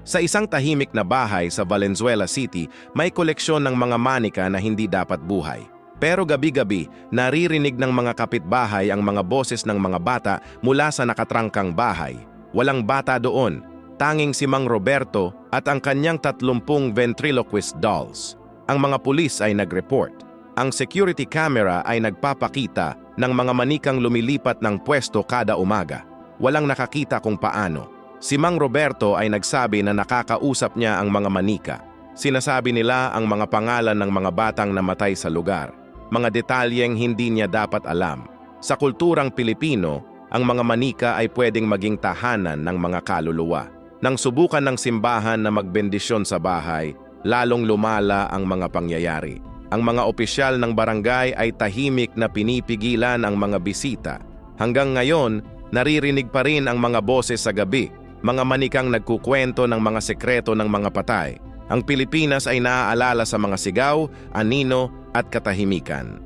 Sa isang tahimik na bahay sa Valenzuela City, may koleksyon ng mga manika na hindi dapat buhay. Pero gabi-gabi, naririnig ng mga kapitbahay ang mga boses ng mga bata mula sa nakatrangkang bahay. Walang bata doon, tanging si Mang Roberto at ang kanyang 30 ventriloquist dolls. Ang mga pulis ay nag-report. Ang security camera ay nagpapakita ng mga manikang lumilipat ng pwesto kada umaga. Walang nakakita kung paano. Si Mang Roberto ay nagsabi na nakakausap niya ang mga manika. Sinasabi nila ang mga pangalan ng mga batang namatay sa lugar. Mga detalyeng hindi niya dapat alam. Sa kulturang Pilipino, ang mga manika ay pwedeng maging tahanan ng mga kaluluwa. Nang subukan ng simbahan na magbendisyon sa bahay, lalong lumala ang mga pangyayari. Ang mga opisyal ng barangay ay tahimik na pinipigilan ang mga bisita. Hanggang ngayon, naririnig pa rin ang mga boses sa gabi, mga manikang nagkukwento ng mga sekreto ng mga patay. Ang Pilipinas ay naaalala sa mga sigaw, anino at katahimikan.